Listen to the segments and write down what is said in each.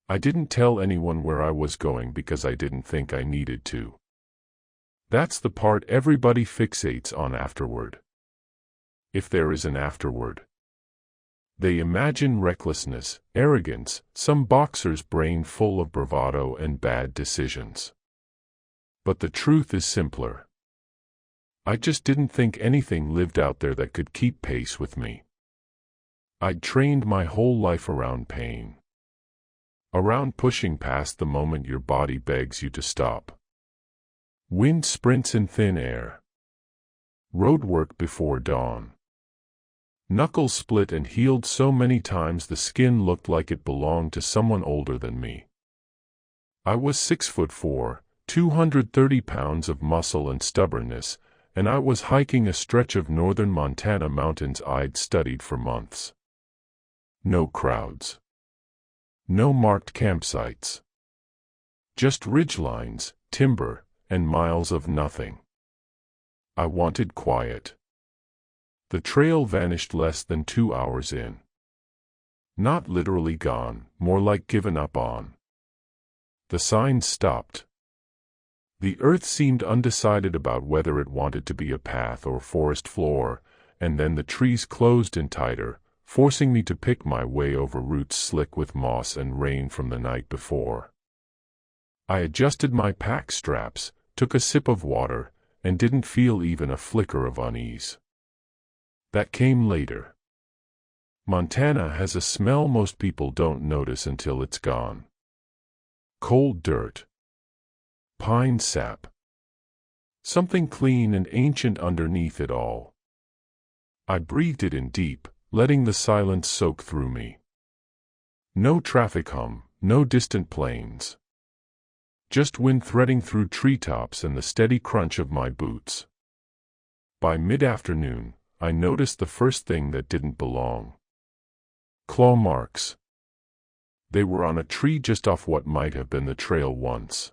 I didn't tell anyone where I was going because I didn't think I needed to. That's the part everybody fixates on afterward. If there is an afterward. They imagine recklessness, arrogance, some boxer's brain full of bravado and bad decisions. But the truth is simpler. I just didn't think anything lived out there that could keep pace with me. I'd trained my whole life around pain. Around pushing past the moment your body begs you to stop. Wind sprints in thin air. Roadwork before dawn. Knuckles split and healed so many times the skin looked like it belonged to someone older than me. I was 6'4", 230 pounds of muscle and stubbornness, and I was hiking a stretch of northern Montana mountains I'd studied for months. No crowds. No marked campsites. Just ridgelines, timber, and miles of nothing. I wanted quiet. The trail vanished less than 2 hours in. Not literally gone, more like given up on. The signs stopped. The earth seemed undecided about whether it wanted to be a path or forest floor, and then the trees closed in tighter, forcing me to pick my way over roots slick with moss and rain from the night before. I adjusted my pack straps, took a sip of water, and didn't feel even a flicker of unease. That came later. Montana has a smell most people don't notice until it's gone. Cold dirt. Pine sap. Something clean and ancient underneath it all. I breathed it in deep, letting the silence soak through me. No traffic hum, no distant planes. Just wind threading through treetops and the steady crunch of my boots. By mid-afternoon, I noticed the first thing that didn't belong. Claw marks. They were on a tree just off what might have been the trail once.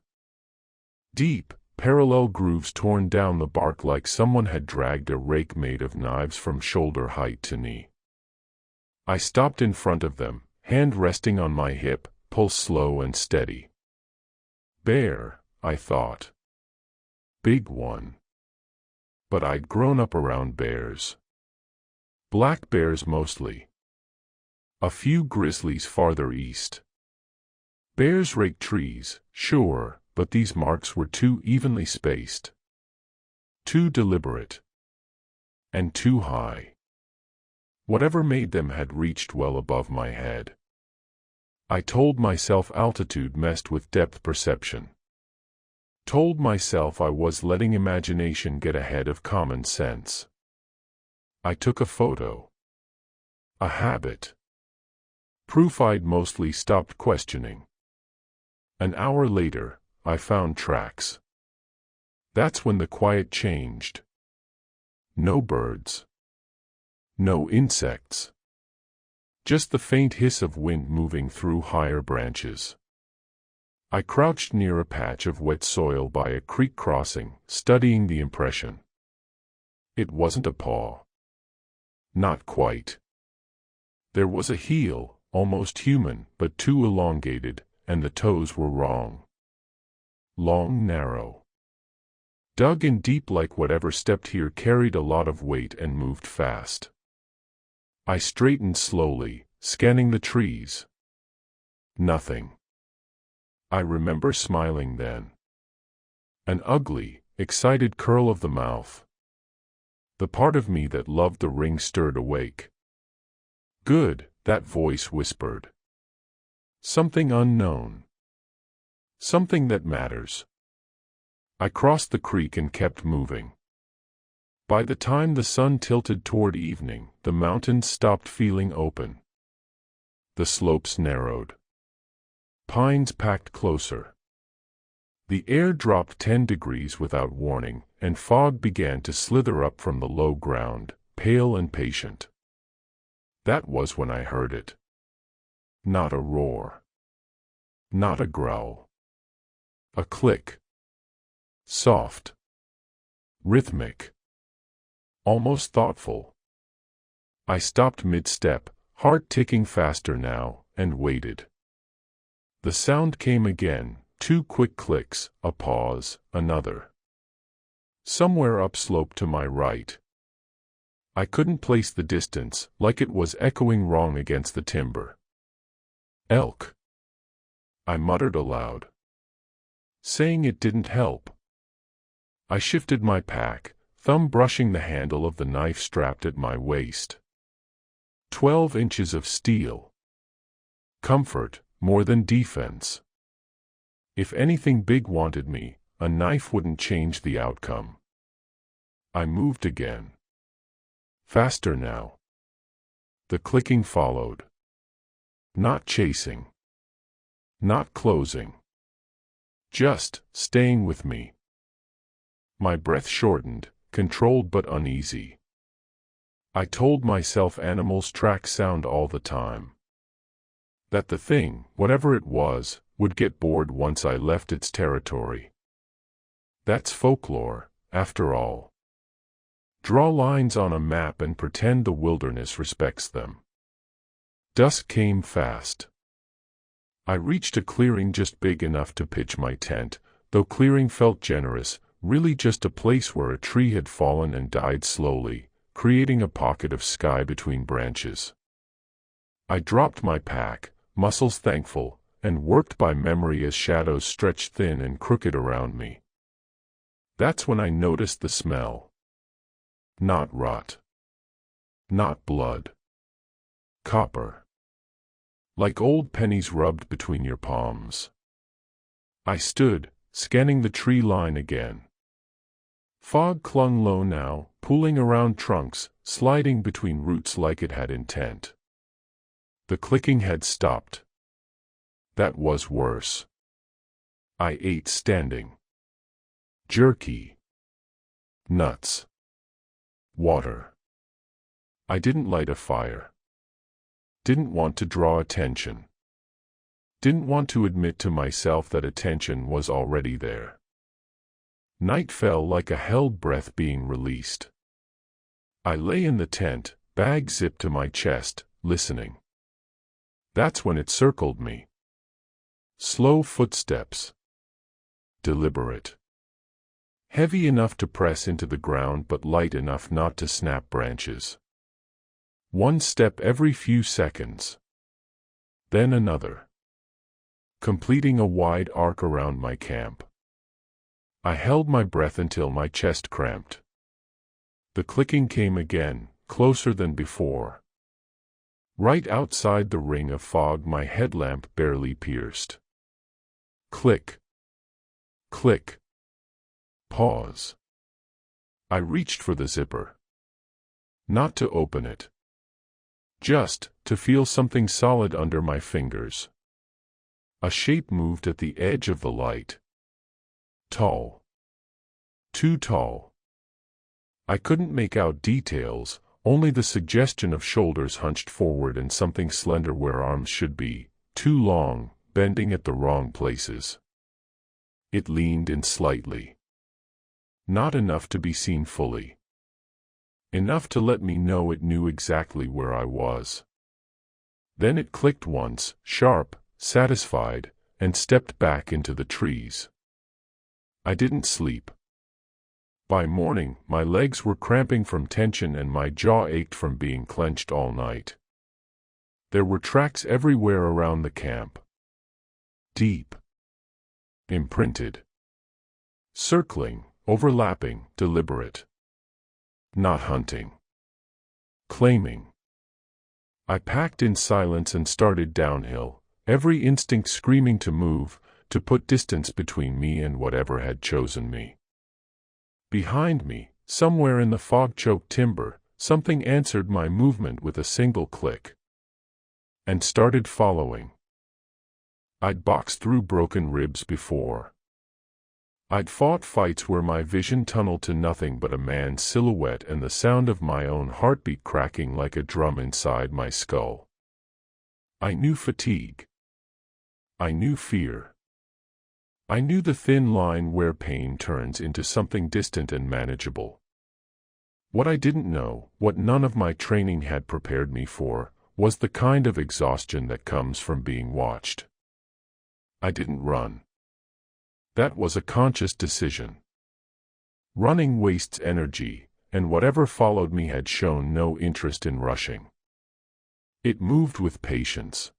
Deep, parallel grooves torn down the bark like someone had dragged a rake made of knives from shoulder height to knee. I stopped in front of them, hand resting on my hip, pulse slow and steady. Bear, I thought. Big one. But I'd grown up around bears. Black bears mostly. A few grizzlies farther east. Bears rake trees, sure, but these marks were too evenly spaced. Too deliberate. And too high. Whatever made them had reached well above my head. I told myself altitude messed with depth perception. Told myself I was letting imagination get ahead of common sense. I took a photo. A habit. Proof I'd mostly stopped questioning. An hour later, I found tracks. That's when the quiet changed. No birds. No insects. Just the faint hiss of wind moving through higher branches. I crouched near a patch of wet soil by a creek crossing, studying the impression. It wasn't a paw. Not quite. There was a heel, almost human, but too elongated, and the toes were wrong. Long, narrow. Dug in deep like whatever stepped here carried a lot of weight and moved fast. I straightened slowly, scanning the trees. Nothing. I remember smiling then. An ugly, excited curl of the mouth. The part of me that loved the ring stirred awake. Good, that voice whispered. Something unknown. Something that matters. I crossed the creek and kept moving. By the time the sun tilted toward evening, the mountains stopped feeling open. The slopes narrowed. Pines packed closer. The air dropped 10 degrees without warning, and fog began to slither up from the low ground, pale and patient. That was when I heard it. Not a roar. Not a growl. A click. Soft. Rhythmic. Almost thoughtful. I stopped mid-step, heart ticking faster now, and waited. The sound came again, 2 quick clicks, a pause, another. Somewhere upslope to my right. I couldn't place the distance, like it was echoing wrong against the timber. Elk, I muttered aloud. Saying it didn't help. I shifted my pack, thumb brushing the handle of the knife strapped at my waist. 12 inches of steel. Comfort, more than defense. If anything big wanted me, a knife wouldn't change the outcome. I moved again. Faster now. The clicking followed. Not chasing. Not closing. Just staying with me. My breath shortened, controlled but uneasy. I told myself animals track sound all the time. That the thing, whatever it was, would get bored once I left its territory. That's folklore, after all. Draw lines on a map and pretend the wilderness respects them. Dusk came fast. I reached a clearing just big enough to pitch my tent, though clearing felt generous, really just a place where a tree had fallen and died slowly, creating a pocket of sky between branches. I dropped my pack, muscles thankful, and worked by memory as shadows stretched thin and crooked around me. That's when I noticed the smell. Not rot. Not blood. Copper. Like old pennies rubbed between your palms. I stood, scanning the tree line again. Fog clung low now, pooling around trunks, sliding between roots like it had intent. The clicking had stopped. That was worse. I ate standing. Jerky. Nuts. Water. I didn't light a fire. Didn't want to draw attention. Didn't want to admit to myself that attention was already there. Night fell like a held breath being released. I lay in the tent, bag zipped to my chest, listening. That's when it circled me. Slow footsteps. Deliberate. Heavy enough to press into the ground but light enough not to snap branches. One step every few seconds. Then another. Completing a wide arc around my camp. I held my breath until my chest cramped. The clicking came again, closer than before. Right outside the ring of fog my headlamp barely pierced. Click. Click. Pause. I reached for the zipper. Not to open it. Just to feel something solid under my fingers. A shape moved at the edge of the light. Tall. Too tall. I couldn't make out details, only the suggestion of shoulders hunched forward and something slender where arms should be, too long, bending at the wrong places. It leaned in slightly. Not enough to be seen fully. Enough to let me know it knew exactly where I was. Then it clicked once, sharp, satisfied, and stepped back into the trees. I didn't sleep. By morning, my legs were cramping from tension and my jaw ached from being clenched all night. There were tracks everywhere around the camp. Deep. Imprinted. Circling, overlapping, deliberate. Not hunting. Claiming. I packed in silence and started downhill, every instinct screaming to move, to put distance between me and whatever had chosen me. Behind me, somewhere in the fog-choked timber, something answered my movement with a single click. And started following. I'd boxed through broken ribs before. I'd fought fights where my vision tunneled to nothing but a man's silhouette and the sound of my own heartbeat cracking like a drum inside my skull. I knew fatigue. I knew fear. I knew the thin line where pain turns into something distant and manageable. What I didn't know, what none of my training had prepared me for, was the kind of exhaustion that comes from being watched. I didn't run. That was a conscious decision. Running wastes energy, and whatever followed me had shown no interest in rushing. It moved with patience.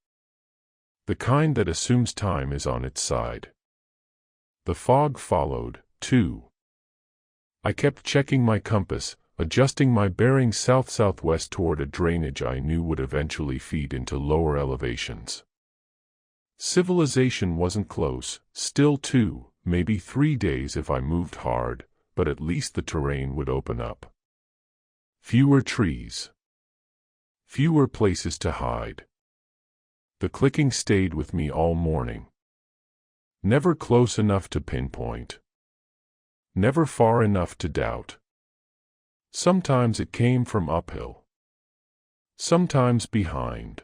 The kind that assumes time is on its side. The fog followed, too. I kept checking my compass, adjusting my bearing south-southwest toward a drainage I knew would eventually feed into lower elevations. Civilization wasn't close, still 2, maybe 3 days if I moved hard, but at least the terrain would open up. Fewer trees. Fewer places to hide. The clicking stayed with me all morning. Never close enough to pinpoint. Never far enough to doubt. Sometimes it came from uphill. Sometimes behind.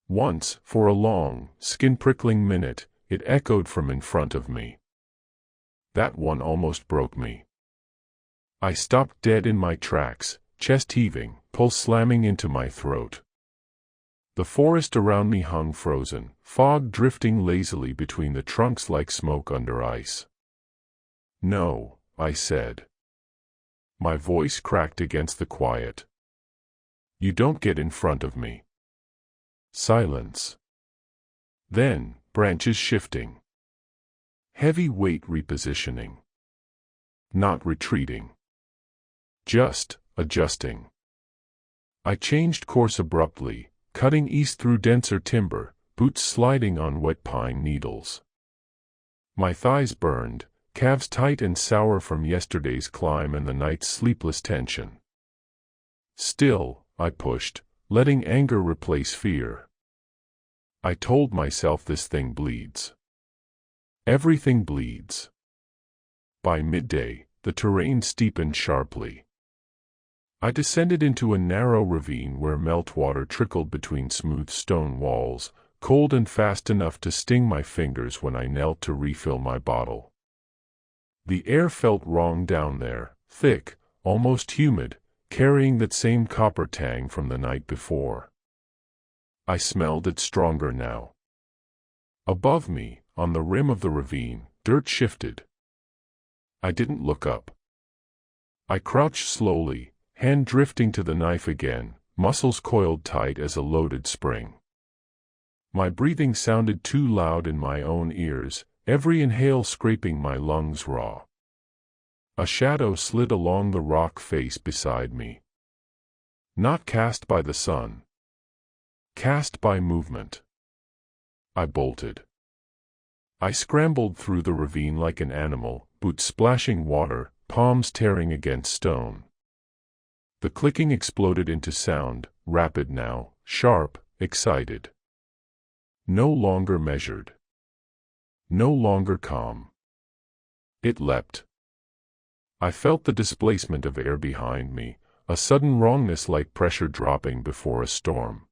Once, for a long, skin-prickling minute, it echoed from in front of me. That one almost broke me. I stopped dead in my tracks, chest heaving, pulse slamming into my throat. The forest around me hung frozen, fog drifting lazily between the trunks like smoke under ice. "No," I said. My voice cracked against the quiet. "You don't get in front of me." Silence. Then, branches shifting. Heavy weight repositioning. Not retreating. Just adjusting. I changed course abruptly, cutting east through denser timber, boots sliding on wet pine needles. My thighs burned, calves tight and sour from yesterday's climb and the night's sleepless tension. Still, I pushed, letting anger replace fear. I told myself this thing bleeds. Everything bleeds. By midday, the terrain steepened sharply. I descended into a narrow ravine where meltwater trickled between smooth stone walls, cold and fast enough to sting my fingers when I knelt to refill my bottle. The air felt wrong down there, thick, almost humid, carrying that same copper tang from the night before. I smelled it stronger now. Above me, on the rim of the ravine, dirt shifted. I didn't look up. I crouched slowly, hand drifting to the knife again, muscles coiled tight as a loaded spring. My breathing sounded too loud in my own ears, every inhale scraping my lungs raw. A shadow slid along the rock face beside me. Not cast by the sun. Cast by movement. I bolted. I scrambled through the ravine like an animal, boots splashing water, palms tearing against stone. The clicking exploded into sound, rapid now, sharp, excited. No longer measured. No longer calm. It leapt. I felt the displacement of air behind me, a sudden wrongness like pressure dropping before a storm.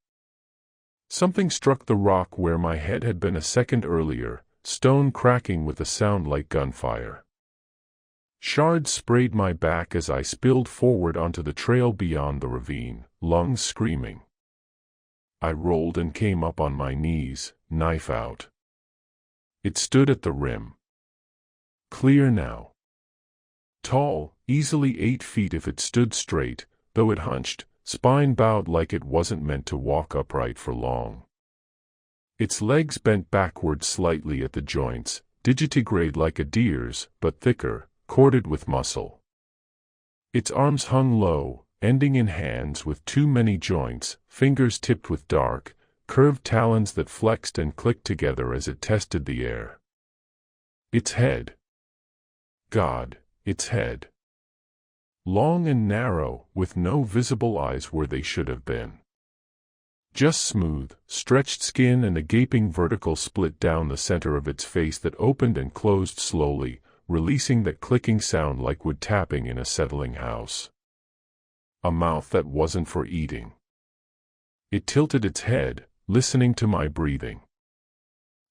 Something struck the rock where my head had been a second earlier, stone cracking with a sound like gunfire. Shards sprayed my back as I spilled forward onto the trail beyond the ravine, lungs screaming. I rolled and came up on my knees, knife out. It stood at the rim. Clear now. Tall, easily 8 feet if it stood straight, though it hunched, spine bowed like it wasn't meant to walk upright for long. Its legs bent backward slightly at the joints, digitigrade like a deer's, but thicker, corded with muscle. Its arms hung low, ending in hands with too many joints, fingers tipped with dark, curved talons that flexed and clicked together as it tested the air. Its head. God, its head. Long and narrow, with no visible eyes where they should have been. Just smooth, stretched skin and a gaping vertical split down the center of its face that opened and closed slowly, releasing that clicking sound like wood tapping in a settling house. A mouth that wasn't for eating. It tilted its head, listening to my breathing.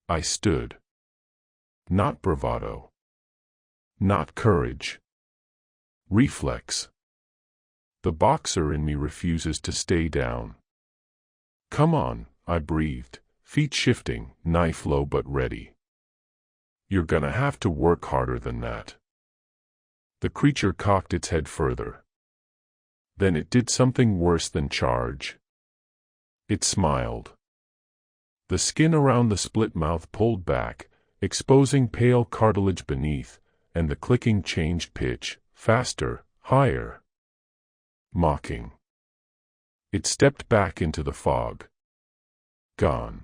I stood. Not bravado. Not courage. Reflex. The boxer in me refuses to stay down. "Come on," I breathed, feet shifting, knife low but ready. "You're gonna have to work harder than that." The creature cocked its head further. Then it did something worse than charge. It smiled. The skin around the split mouth pulled back, exposing pale cartilage beneath, and the clicking changed pitch, faster, higher. Mocking. It stepped back into the fog. Gone.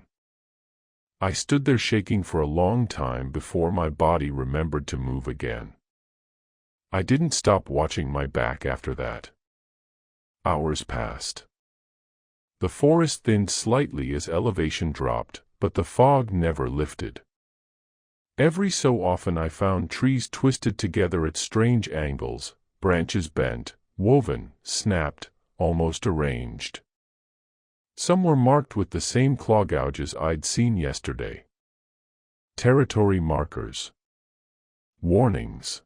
I stood there shaking for a long time before my body remembered to move again. I didn't stop watching my back after that. Hours passed. The forest thinned slightly as elevation dropped, but the fog never lifted. Every so often I found trees twisted together at strange angles, branches bent, woven, snapped, almost arranged. Some were marked with the same claw gouges I'd seen yesterday. Territory markers. Warnings.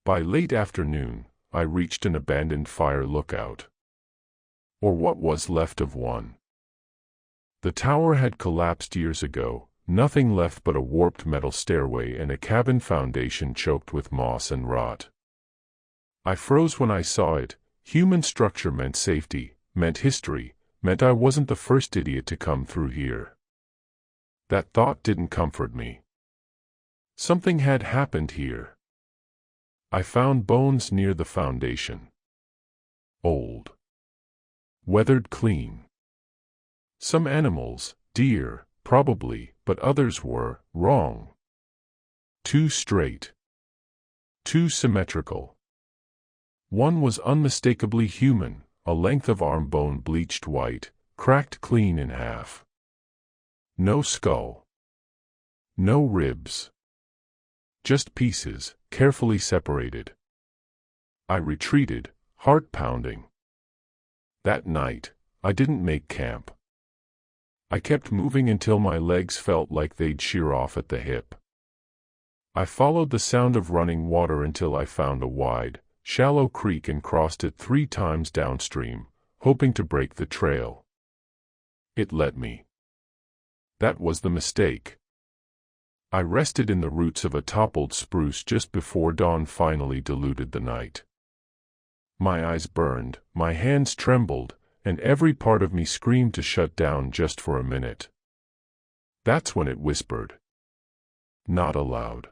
By late afternoon, I reached an abandoned fire lookout. Or what was left of one. The tower had collapsed years ago, nothing left but a warped metal stairway and a cabin foundation choked with moss and rot. I froze when I saw it. Human structure meant safety, meant history, meant I wasn't the first idiot to come through here. That thought didn't comfort me. Something had happened here. I found bones near the foundation. Old. Weathered clean. Some animals, deer, probably, but others were wrong. Too straight. Too symmetrical. One was unmistakably human, a length of arm bone bleached white, cracked clean in half. No skull. No ribs. Just pieces, carefully separated. I retreated, heart pounding. That night, I didn't make camp. I kept moving until my legs felt like they'd shear off at the hip. I followed the sound of running water until I found a wide, shallow creek and crossed it 3 times downstream, hoping to break the trail. It let me. That was the mistake. I rested in the roots of a toppled spruce just before dawn finally diluted the night. My eyes burned, my hands trembled, and every part of me screamed to shut down just for a minute. That's when it whispered. Not aloud.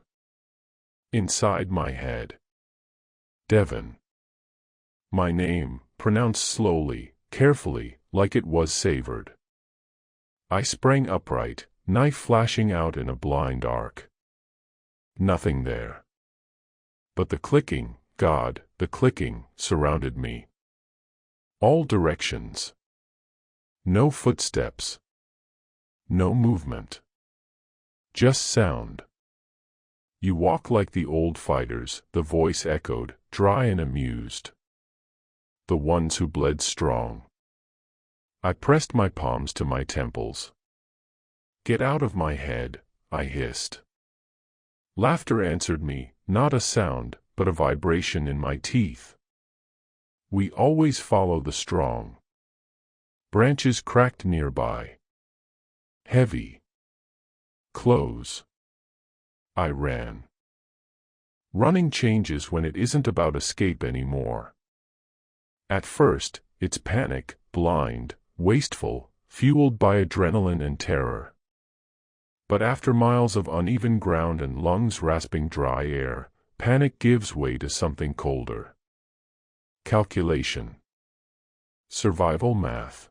Inside my head. Devon. My name, pronounced slowly, carefully, like it was savored. I sprang upright, knife flashing out in a blind arc. Nothing there. But the clicking, God, the clicking, surrounded me. All directions. No footsteps. No movement. Just sound. "You walk like the old fighters," the voice echoed, dry and amused. "The ones who bled strong." I pressed my palms to my temples. "Get out of my head," I hissed. Laughter answered me, not a sound, but a vibration in my teeth. "We always follow the strong." Branches cracked nearby. Heavy. Close. I ran. Running changes when it isn't about escape anymore. At first, it's panic, blind, wasteful, fueled by adrenaline and terror. But after miles of uneven ground and lungs rasping dry air, panic gives way to something colder. Calculation. Survival math.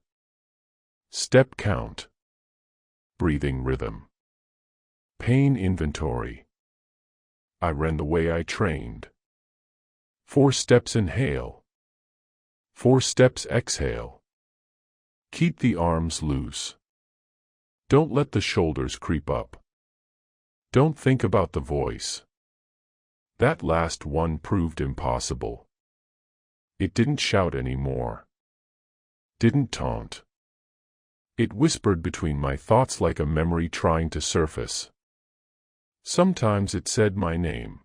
Step count. Breathing rhythm. Pain inventory. I ran the way I trained. 4 steps inhale. 4 steps exhale. Keep the arms loose. Don't let the shoulders creep up. Don't think about the voice. That last one proved impossible. It didn't shout anymore. Didn't taunt. It whispered between my thoughts like a memory trying to surface. Sometimes it said my name.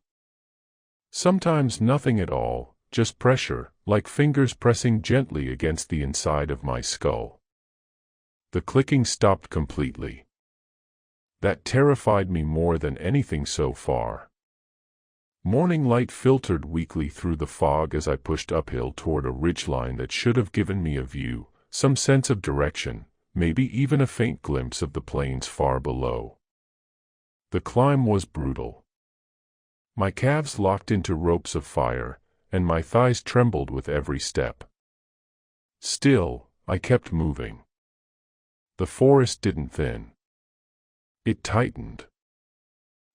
Sometimes nothing at all, just pressure, like fingers pressing gently against the inside of my skull. The clicking stopped completely. That terrified me more than anything so far. Morning light filtered weakly through the fog as I pushed uphill toward a ridgeline that should have given me a view, some sense of direction, maybe even a faint glimpse of the plains far below. The climb was brutal. My calves locked into ropes of fire, and my thighs trembled with every step. Still, I kept moving. The forest didn't thin. It tightened.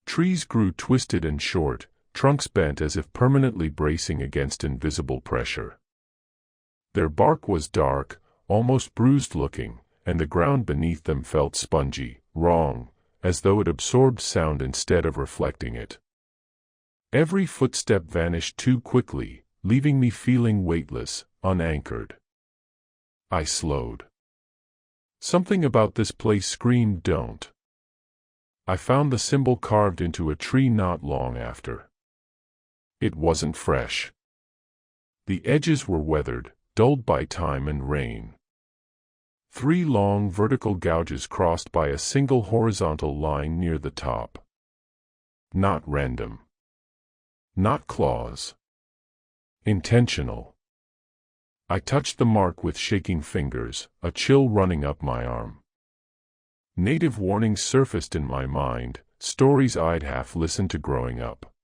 Trees grew twisted and short, trunks bent as if permanently bracing against invisible pressure. Their bark was dark, almost bruised-looking, and the ground beneath them felt spongy, wrong, as though it absorbed sound instead of reflecting it. Every footstep vanished too quickly, leaving me feeling weightless, unanchored. I slowed. Something about this place screamed, "Don't." I found the symbol carved into a tree not long after. It wasn't fresh. The edges were weathered, dulled by time and rain. 3 long vertical gouges crossed by a single horizontal line near the top. Not random. Not claws. Intentional. I touched the mark with shaking fingers, a chill running up my arm. Native warnings surfaced in my mind, stories I'd half listened to growing up.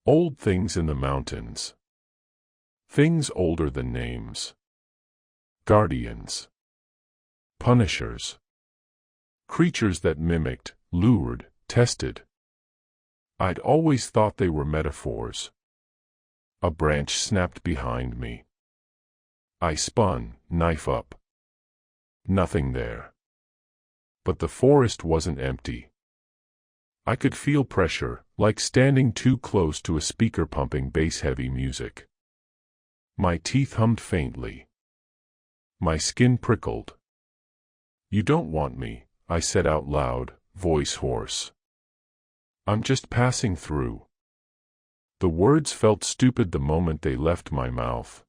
Old things in the mountains. Things older than names. Guardians. Punishers. Creatures that mimicked, lured, tested. I'd always thought they were metaphors. A branch snapped behind me. I spun, knife up. Nothing there. But the forest wasn't empty. I could feel pressure, like standing too close to a speaker pumping bass-heavy music. My teeth hummed faintly. My skin prickled. "You don't want me," I said out loud, voice hoarse. "I'm just passing through." The words felt stupid the moment they left my mouth.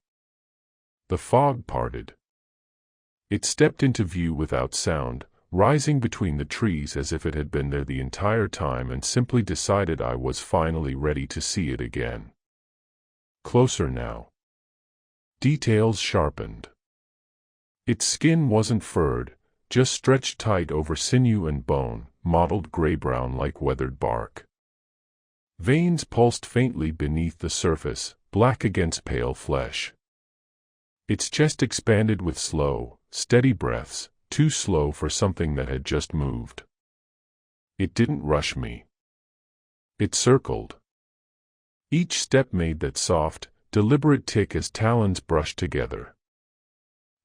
The fog parted. It stepped into view without sound, rising between the trees as if it had been there the entire time and simply decided I was finally ready to see it again. Closer now. Details sharpened. Its skin wasn't furred, just stretched tight over sinew and bone, mottled gray-brown like weathered bark. Veins pulsed faintly beneath the surface, black against pale flesh. Its chest expanded with slow, steady breaths, too slow for something that had just moved. It didn't rush me. It circled. Each step made that soft, deliberate tick as talons brushed together.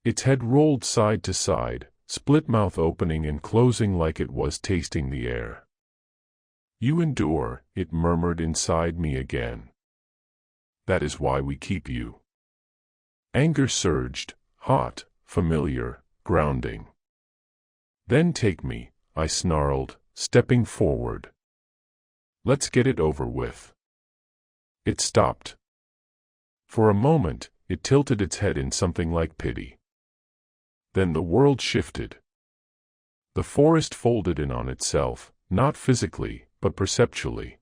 Its head rolled side to side, split mouth opening and closing like it was tasting the air. "You endure," it murmured inside me again. "That is why we keep you." Anger surged, hot, familiar, grounding. "Then take me," I snarled, stepping forward. "Let's get it over with." It stopped. For a moment, it tilted its head in something like pity. Then the world shifted. The forest folded in on itself, not physically, but perceptually.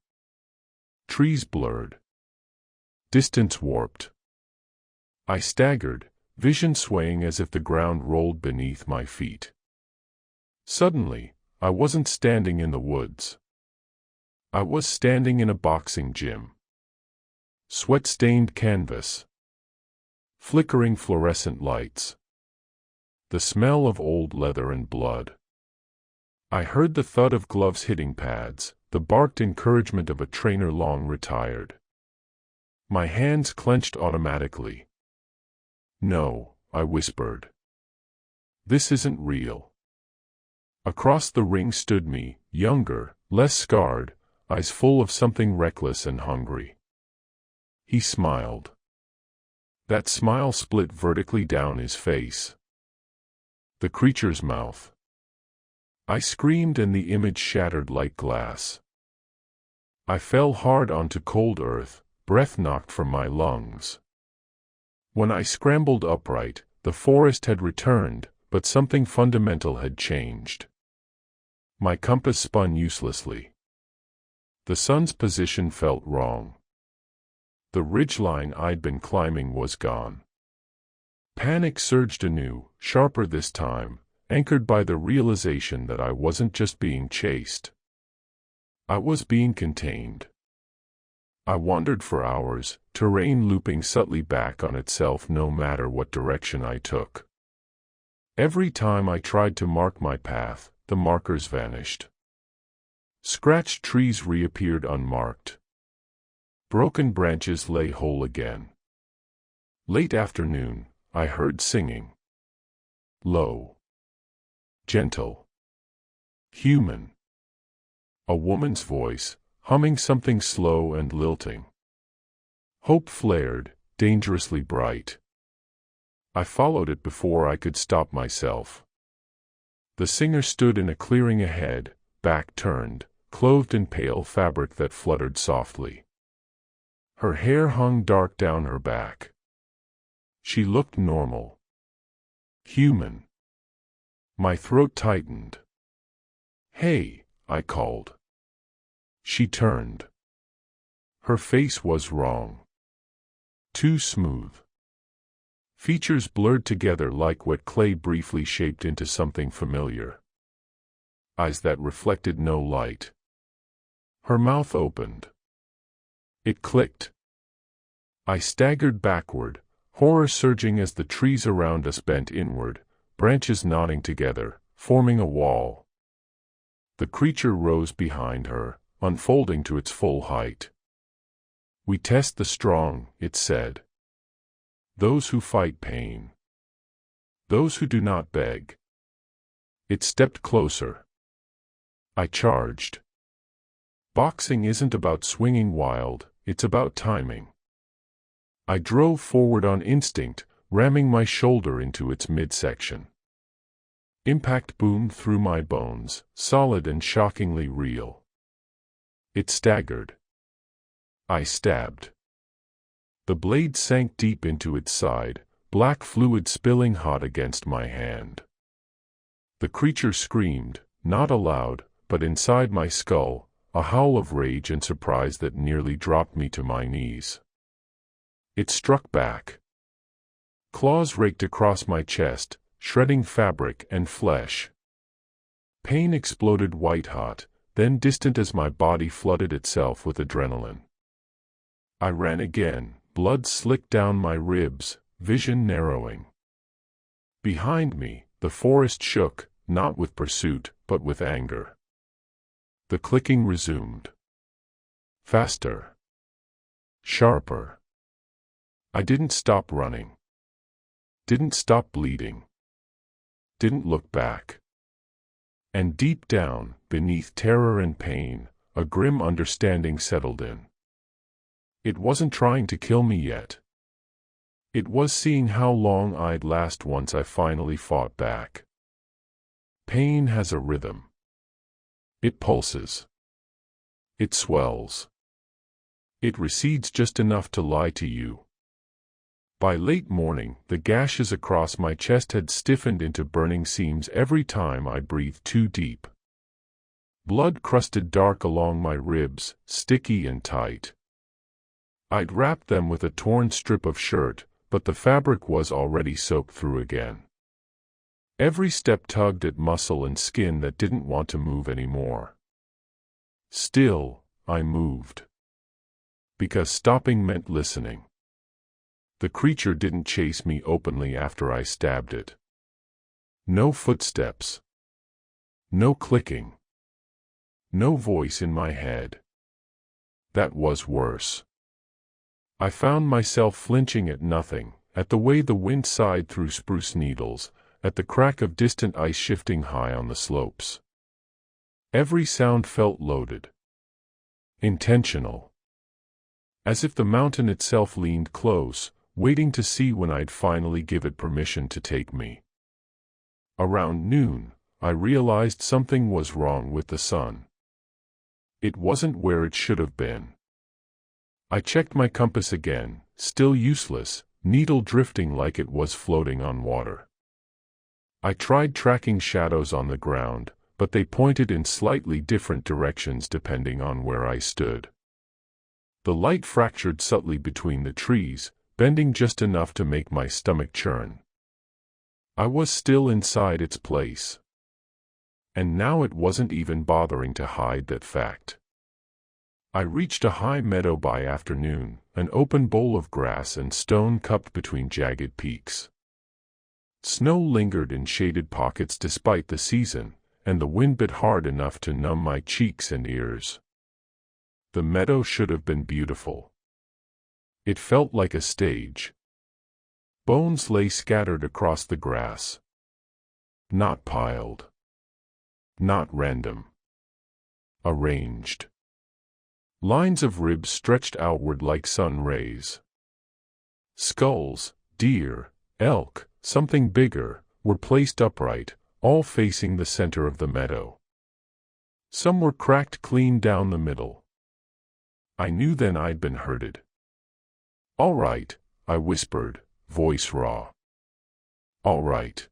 Trees blurred. Distance warped. I staggered, vision swaying as if the ground rolled beneath my feet. Suddenly, I wasn't standing in the woods. I was standing in a boxing gym. Sweat-stained canvas. Flickering fluorescent lights. The smell of old leather and blood. I heard the thud of gloves hitting pads, the barked encouragement of a trainer long retired. My hands clenched automatically. "No," I whispered. "This isn't real." Across the ring stood me, younger, less scarred, eyes full of something reckless and hungry. He smiled. That smile split vertically down his face. The creature's mouth. I screamed and the image shattered like glass. I fell hard onto cold earth, breath knocked from my lungs. When I scrambled upright, the forest had returned, But something fundamental had changed. My compass spun uselessly. The sun's position felt wrong. The ridgeline I'd been climbing was gone. Panic surged anew, sharper this time, anchored by the realization that I wasn't just being chased. I was being contained. I wandered for hours, terrain looping subtly back on itself no matter what direction I took. Every time I tried to mark my path, the markers vanished. Scratched trees reappeared unmarked. Broken branches lay whole again. Late afternoon, I heard singing. Low. Gentle. Human. A woman's voice, humming something slow and lilting. Hope flared, dangerously bright. I followed it before I could stop myself. The singer stood in a clearing ahead, back turned, clothed in pale fabric that fluttered softly. Her hair hung dark down her back. She looked normal. Human. My throat tightened. "Hey," I called. She turned. Her face was wrong. Too smooth. Features blurred together like wet clay briefly shaped into something familiar. Eyes that reflected no light. Her mouth opened. It clicked. I staggered backward, horror surging as the trees around us bent inward, branches knotting together, forming a wall. The creature rose behind her, unfolding to its full height. "We test the strong," it said. "Those who fight pain. Those who do not beg." It stepped closer. I charged. Boxing isn't about swinging wild, it's about timing. I drove forward on instinct, ramming my shoulder into its midsection. Impact boomed through my bones, solid and shockingly real. It staggered. I stabbed. The blade sank deep into its side, black fluid spilling hot against my hand. The creature screamed, not aloud, but inside my skull, a howl of rage and surprise that nearly dropped me to my knees. It struck back. Claws raked across my chest, shredding fabric and flesh. Pain exploded white-hot, then distant as my body flooded itself with adrenaline. I ran again, blood slicked down my ribs, vision narrowing. Behind me, the forest shook, not with pursuit, but with anger. The clicking resumed. Faster. Sharper. I didn't stop running. Didn't stop bleeding. Didn't look back. And deep down, beneath terror and pain, a grim understanding settled in. It wasn't trying to kill me yet. It was seeing how long I'd last once I finally fought back. Pain has a rhythm. It pulses. It swells. It recedes just enough to lie to you. By late morning, the gashes across my chest had stiffened into burning seams every time I breathed too deep. Blood crusted dark along my ribs, sticky and tight. I'd wrapped them with a torn strip of shirt, but the fabric was already soaked through again. Every step tugged at muscle and skin that didn't want to move anymore. Still, I moved. Because stopping meant listening. The creature didn't chase me openly after I stabbed it. No footsteps. No clicking. No voice in my head. That was worse. I found myself flinching at nothing, at the way the wind sighed through spruce needles, at the crack of distant ice shifting high on the slopes. Every sound felt loaded. Intentional. As if the mountain itself leaned close, waiting to see when I'd finally give it permission to take me. Around noon, I realized something was wrong with the sun. It wasn't where it should have been. I checked my compass again, still useless, needle drifting like it was floating on water. I tried tracking shadows on the ground, but they pointed in slightly different directions depending on where I stood. The light fractured subtly between the trees, bending just enough to make my stomach churn. I was still inside its place. And now it wasn't even bothering to hide that fact. I reached a high meadow by afternoon, an open bowl of grass and stone cupped between jagged peaks. Snow lingered in shaded pockets despite the season, and the wind bit hard enough to numb my cheeks and ears. The meadow should have been beautiful. It felt like a stage. Bones lay scattered across the grass. Not piled. Not random. Arranged. Lines of ribs stretched outward like sun rays. Skulls, deer, elk, something bigger, were placed upright, all facing the center of the meadow. Some were cracked clean down the middle. I knew then I'd been hurted. "All right," I whispered, voice raw. "All right.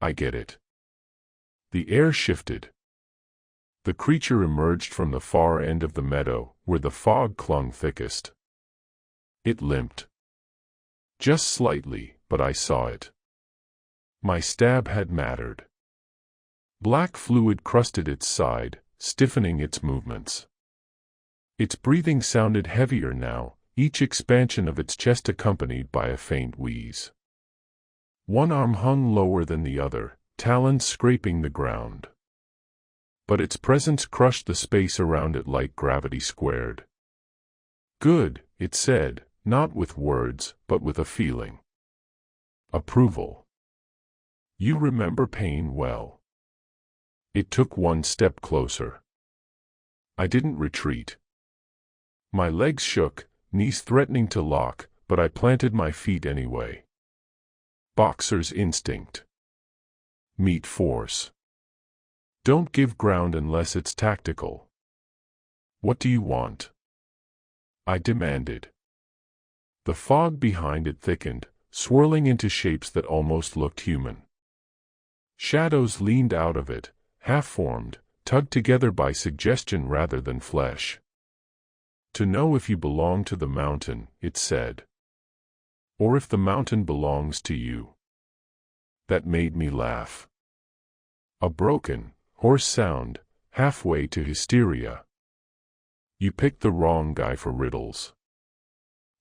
I get it." The air shifted. The creature emerged from the far end of the meadow, where the fog clung thickest. It limped. Just slightly, but I saw it. My stab had mattered. Black fluid crusted its side, stiffening its movements. Its breathing sounded heavier now, each expansion of its chest accompanied by a faint wheeze. One arm hung lower than the other, talons scraping the ground. But its presence crushed the space around it like gravity squared. "Good," it said, not with words, but with a feeling. Approval. "You remember pain well." It took one step closer. I didn't retreat. My legs shook, knees threatening to lock, but I planted my feet anyway. Boxer's instinct. Meet force. Don't give ground unless it's tactical. "What do you want?" I demanded. The fog behind it thickened, swirling into shapes that almost looked human. Shadows leaned out of it, half-formed, tugged together by suggestion rather than flesh. "To know if you belong to the mountain," it said. "Or if the mountain belongs to you." That made me laugh. A broken, hoarse sound, halfway to hysteria. "You picked the wrong guy for riddles."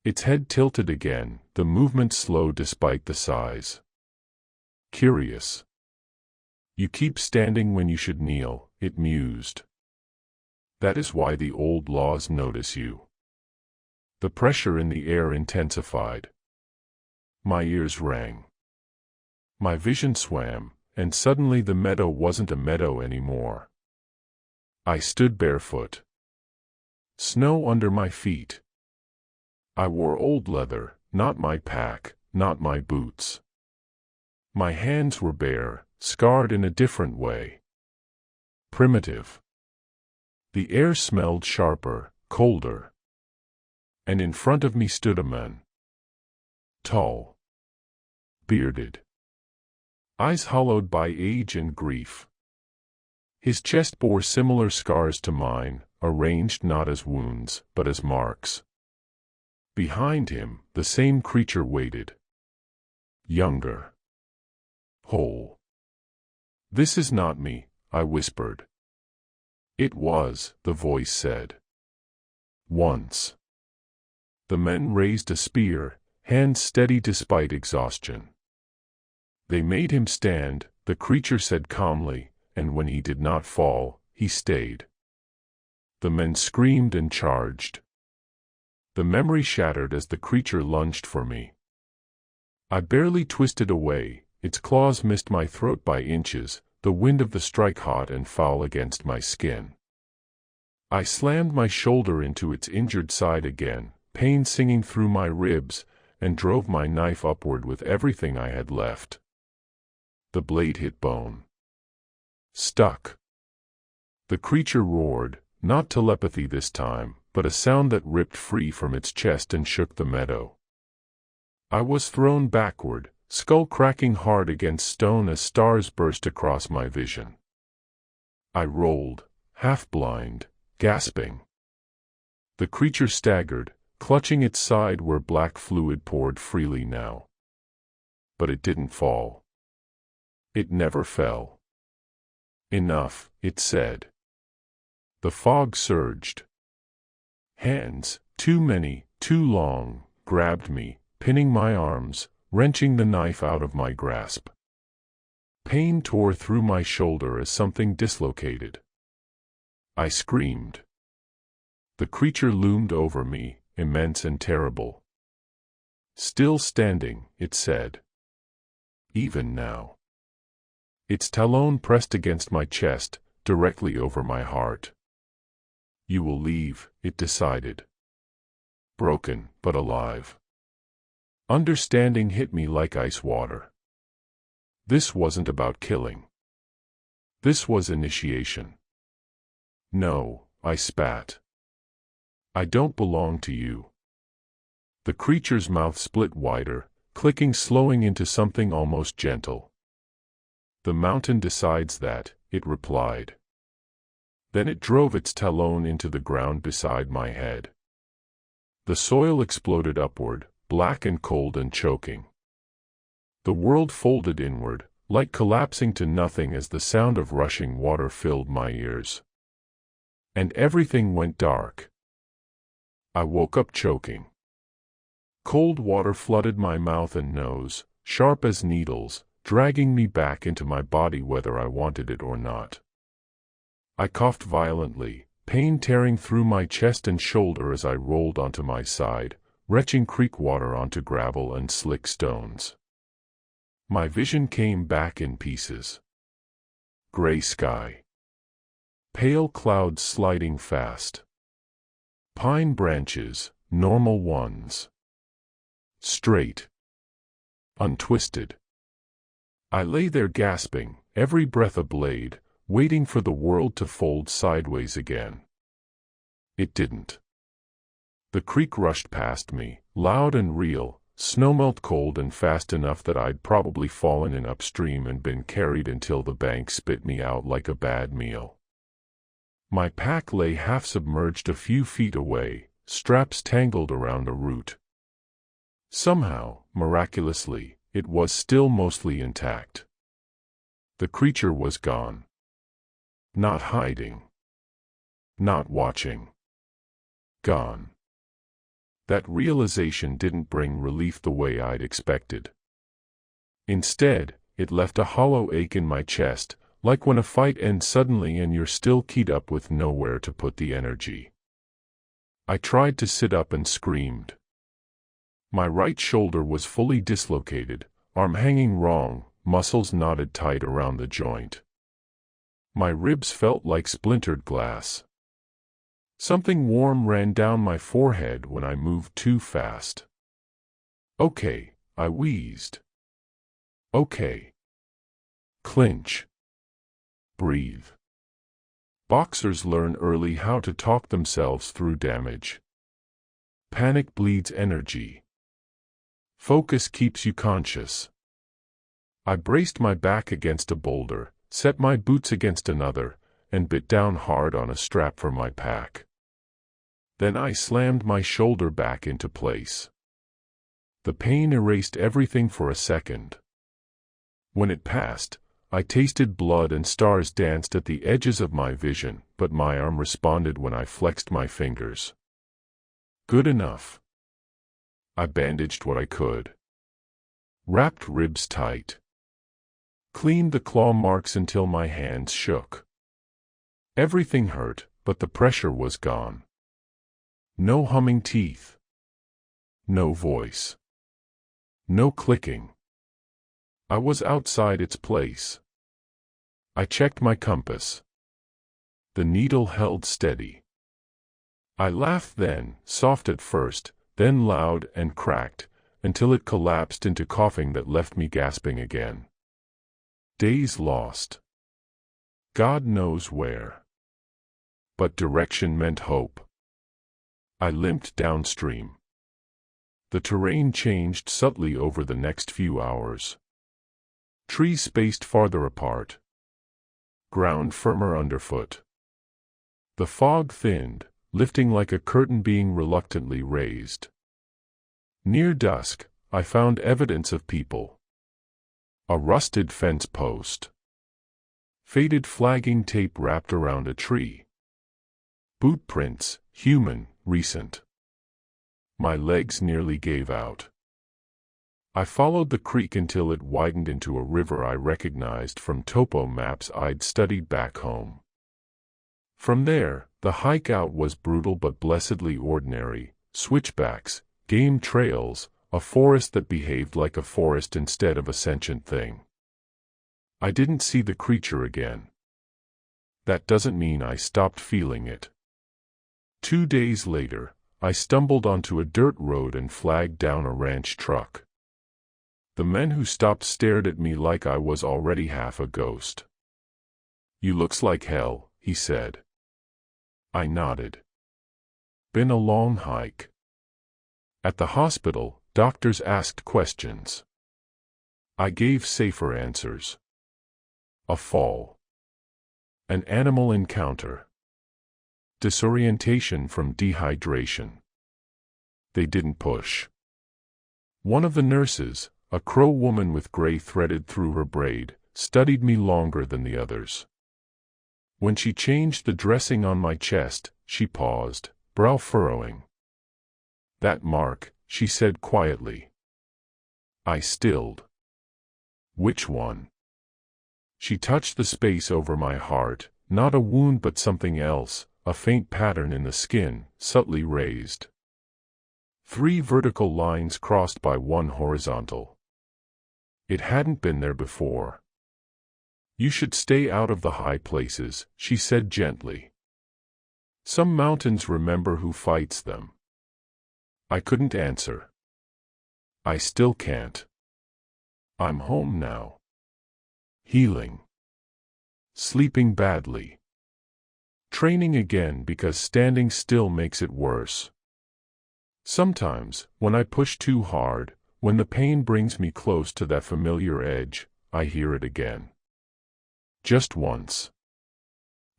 Its head tilted again, the movement slow despite the size. "Curious. You keep standing when you should kneel," it mused. "That is why the old laws notice you." The pressure in the air intensified. My ears rang. My vision swam, and suddenly the meadow wasn't a meadow anymore. I stood barefoot. Snow under my feet. I wore old leather, not my pack, not my boots. My hands were bare, scarred in a different way. Primitive. The air smelled sharper, colder. And in front of me stood a man. Tall. Bearded. Eyes hollowed by age and grief. His chest bore similar scars to mine, arranged not as wounds, but as marks. Behind him, the same creature waited. Younger. Whole. "This is not me," I whispered. "It was," the voice said. "Once." The men raised a spear, hands steady despite exhaustion. They made him stand, the creature said calmly, and when he did not fall, he stayed. The men screamed and charged. The memory shattered as the creature lunged for me. I barely twisted away, its claws missed my throat by inches, the wind of the strike hot and foul against my skin. I slammed my shoulder into its injured side again, pain singing through my ribs, and drove my knife upward with everything I had left. The blade hit bone. Stuck. The creature roared, not telepathy this time, but a sound that ripped free from its chest and shook the meadow. I was thrown backward, skull cracking hard against stone as stars burst across my vision. I rolled, half blind, gasping. The creature staggered, clutching its side where black fluid poured freely now. But it didn't fall. It never fell. Enough, it said. The fog surged. Hands, too many, too long, grabbed me, pinning my arms, wrenching the knife out of my grasp. Pain tore through my shoulder as something dislocated. I screamed. The creature loomed over me, immense and terrible. Still standing, it said. Even now. Its talon pressed against my chest, directly over my heart. You will leave, it decided. Broken, but alive. Understanding hit me like ice water. This wasn't about killing. This was initiation. No, I spat. I don't belong to you. The creature's mouth split wider, clicking, slowing into something almost gentle. The mountain decides that, it replied. Then it drove its talon into the ground beside my head. The soil exploded upward, black and cold and choking. The world folded inward, like collapsing to nothing as the sound of rushing water filled my ears. And everything went dark. I woke up choking. Cold water flooded my mouth and nose, sharp as needles, dragging me back into my body whether I wanted it or not. I coughed violently, pain tearing through my chest and shoulder as I rolled onto my side, retching creek water onto gravel and slick stones. My vision came back in pieces. Gray sky. Pale clouds sliding fast. Pine branches, normal ones. Straight. Untwisted. I lay there gasping, every breath a blade, waiting for the world to fold sideways again. It didn't. The creek rushed past me, loud and real, snowmelt cold and fast enough that I'd probably fallen in upstream and been carried until the bank spit me out like a bad meal. My pack lay half submerged a few feet away, straps tangled around a root. Somehow, miraculously, it was still mostly intact. The creature was gone. Not hiding. Not watching. Gone. That realization didn't bring relief the way I'd expected. Instead, it left a hollow ache in my chest, like when a fight ends suddenly and you're still keyed up with nowhere to put the energy. I tried to sit up and screamed. My right shoulder was fully dislocated, arm hanging wrong, muscles knotted tight around the joint. My ribs felt like splintered glass. Something warm ran down my forehead when I moved too fast. Okay, I wheezed. Okay. Clinch. Breathe. Boxers learn early how to talk themselves through damage. Panic bleeds energy. Focus keeps you conscious. I braced my back against a boulder, set my boots against another, and bit down hard on a strap for my pack. Then I slammed my shoulder back into place. The pain erased everything for a second. When it passed, I tasted blood and stars danced at the edges of my vision, but my arm responded when I flexed my fingers. Good enough. I bandaged what I could. Wrapped ribs tight. Cleaned the claw marks until my hands shook. Everything hurt, but the pressure was gone. No humming teeth. No voice. No clicking. I was outside its place. I checked my compass. The needle held steady. I laughed then, soft at first, then loud and cracked, until it collapsed into coughing that left me gasping again. Days lost. God knows where. But direction meant hope. I limped downstream. The terrain changed subtly over the next few hours. Trees spaced farther apart. Ground firmer underfoot. The fog thinned, lifting like a curtain being reluctantly raised. Near dusk, I found evidence of people. A rusted fence post. Faded flagging tape wrapped around a tree. Boot prints, human, recent. My legs nearly gave out. I followed the creek until it widened into a river I recognized from topo maps I'd studied back home. From there, the hike out was brutal but blessedly ordinary: switchbacks, game trails, a forest that behaved like a forest instead of a sentient thing. I didn't see the creature again. That doesn't mean I stopped feeling it. 2 days later, I stumbled onto a dirt road and flagged down a ranch truck. The men who stopped stared at me like I was already half a ghost. "You looks like hell," he said. I nodded. "Been a long hike." At the hospital, doctors asked questions. I gave safer answers. A fall. An animal encounter. Disorientation from dehydration. They didn't push. One of the nurses, a Crow woman with gray threaded through her braid, studied me longer than the others. When she changed the dressing on my chest, she paused, brow furrowing. "That mark," she said quietly. I stilled. "Which one?" She touched the space over my heart, not a wound but something else, a faint pattern in the skin, subtly raised. 3 vertical lines crossed by 1 horizontal. It hadn't been there before. "You should stay out of the high places," she said gently. "Some mountains remember who fights them." I couldn't answer. I still can't. I'm home now. Healing. Sleeping badly. Training again because standing still makes it worse. Sometimes, when I push too hard, when the pain brings me close to that familiar edge, I hear it again. Just once.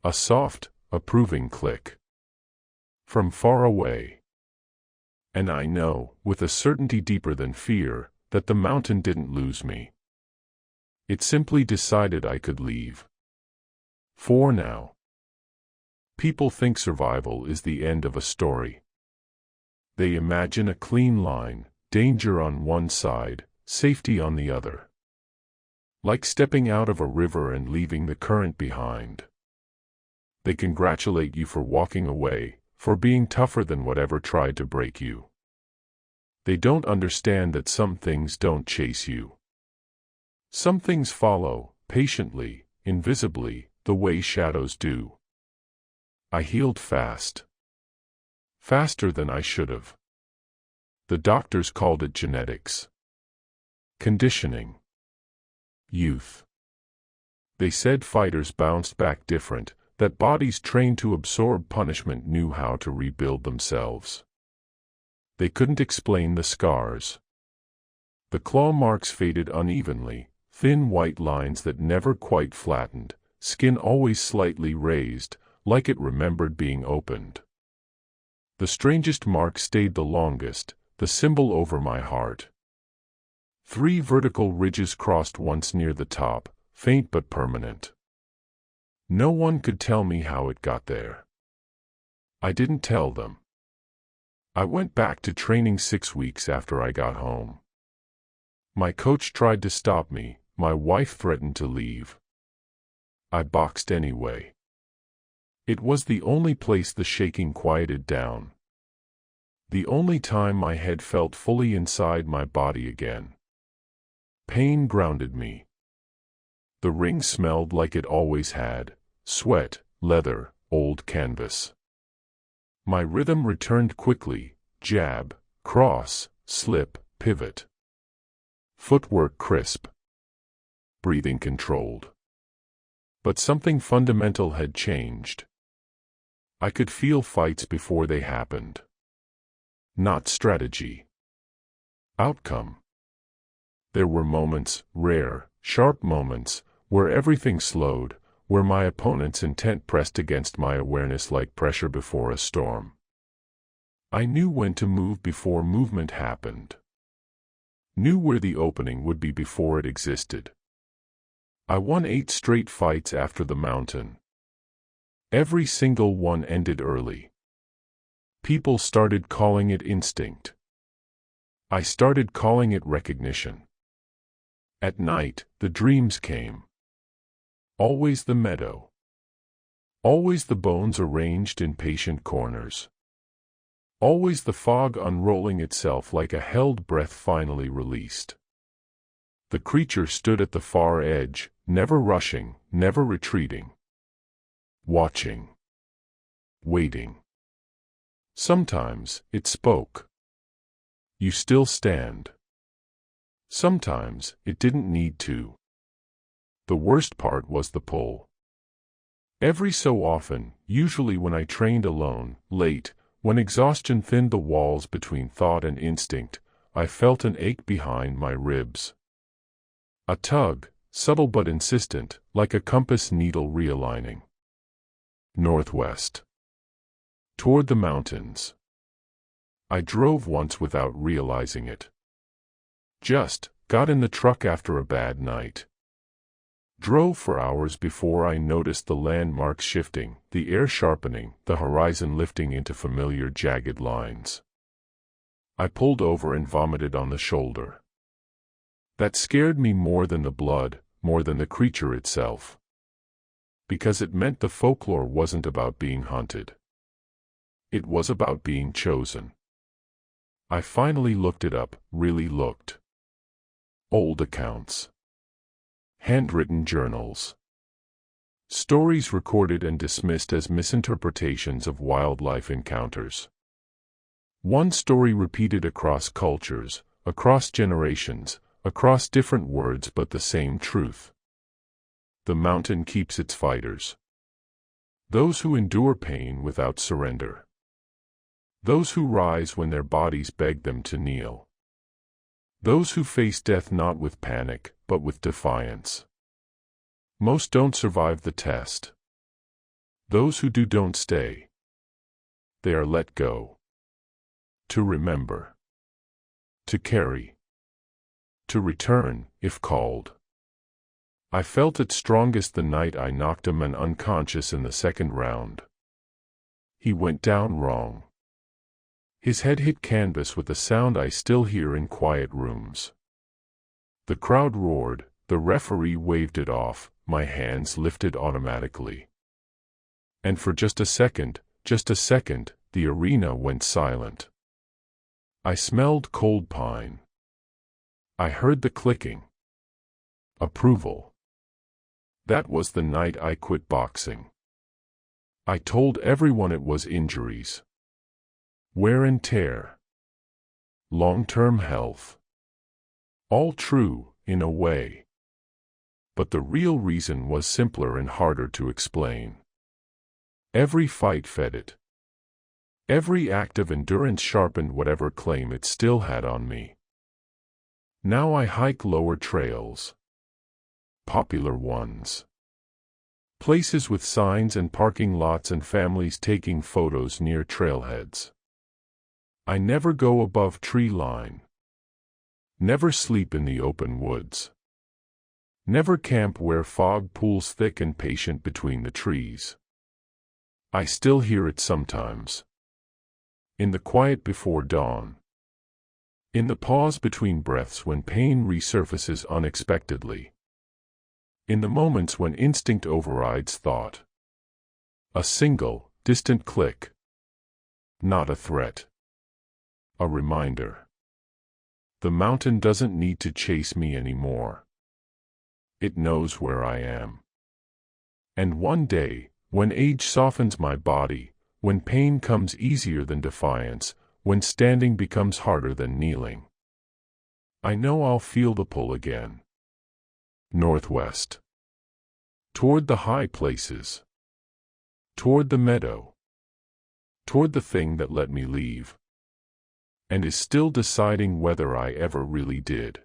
A soft, approving click. From far away. And I know, with a certainty deeper than fear, that the mountain didn't lose me. It simply decided I could leave. For now. People think survival is the end of a story. They imagine a clean line, danger on one side, safety on the other. Like stepping out of a river and leaving the current behind. They congratulate you for walking away, for being tougher than whatever tried to break you. They don't understand that some things don't chase you. Some things follow, patiently, invisibly, the way shadows do. I healed fast. Faster than I should have. The doctors called it genetics. Conditioning. Youth. They said fighters bounced back different, that bodies trained to absorb punishment knew how to rebuild themselves. They couldn't explain the scars. The claw marks faded unevenly, thin white lines that never quite flattened, skin always slightly raised, like it remembered being opened. The strangest mark stayed the longest, the symbol over my heart. 3 vertical ridges crossed once near the top, faint but permanent. No one could tell me how it got there. I didn't tell them. I went back to training 6 weeks after I got home. My coach tried to stop me, my wife threatened to leave. I boxed anyway. It was the only place the shaking quieted down. The only time my head felt fully inside my body again. Pain grounded me. The ring smelled like it always had, sweat, leather, old canvas. My rhythm returned quickly, jab, cross, slip, pivot. Footwork crisp. Breathing controlled. But something fundamental had changed. I could feel fights before they happened. Not strategy. Outcome. There were moments, rare, sharp moments, where everything slowed, where my opponent's intent pressed against my awareness like pressure before a storm. I knew when to move before movement happened. Knew where the opening would be before it existed. I won 8 straight fights after the mountain. Every single one ended early. People started calling it instinct. I started calling it recognition. At night, the dreams came. Always the meadow. Always the bones arranged in patient corners. Always the fog unrolling itself like a held breath finally released. The creature stood at the far edge, never rushing, never retreating. Watching. Waiting. Sometimes it spoke. You still stand. Sometimes it didn't need to. The worst part was the pull. Every so often, usually when I trained alone, late, when exhaustion thinned the walls between thought and instinct, I felt an ache behind my ribs. A tug, subtle but insistent, like a compass needle realigning. Northwest. Toward the mountains. I drove once without realizing it. Just got in the truck after a bad night. Drove for hours before I noticed the landmarks shifting, the air sharpening, the horizon lifting into familiar jagged lines. I pulled over and vomited on the shoulder. That scared me more than the blood, more than the creature itself. Because it meant the folklore wasn't about being hunted. It was about being chosen. I finally looked it up, really looked. Old accounts. Handwritten journals. Stories recorded and dismissed as misinterpretations of wildlife encounters. One story repeated across cultures, across generations, across different words but the same truth. The mountain keeps its fighters. Those who endure pain without surrender. Those who rise when their bodies beg them to kneel. Those who face death not with panic, but with defiance. Most don't survive the test. Those who do don't stay. They are let go. To remember. To carry. To return, if called. I felt it strongest the night I knocked a man unconscious in the second round. He went down wrong. His head hit canvas with a sound I still hear in quiet rooms. The crowd roared, the referee waved it off, my hands lifted automatically. And for just a second, the arena went silent. I smelled cold pine. I heard the clicking. Approval. That was the night I quit boxing. I told everyone it was injuries. Wear and tear. Long-term health. All true, in a way. But the real reason was simpler and harder to explain. Every fight fed it. Every act of endurance sharpened whatever claim it still had on me. Now I hike lower trails. Popular ones. Places with signs and parking lots and families taking photos near trailheads. I never go above tree line. Never sleep in the open woods. Never camp where fog pools thick and patient between the trees. I still hear it sometimes. In the quiet before dawn. In the pause between breaths when pain resurfaces unexpectedly. In the moments when instinct overrides thought. A single, distant click. Not a threat. A reminder. The mountain doesn't need to chase me anymore. It knows where I am. And one day, when age softens my body, when pain comes easier than defiance, when standing becomes harder than kneeling, I know I'll feel the pull again. Northwest. Toward the high places. Toward the meadow. Toward the thing that let me leave. and is still deciding whether I ever really did.